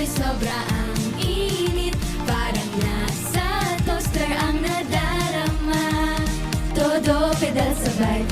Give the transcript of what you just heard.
mo'y sobra ang init, parang nasa toaster ang nadarama. Todo pedal sabay,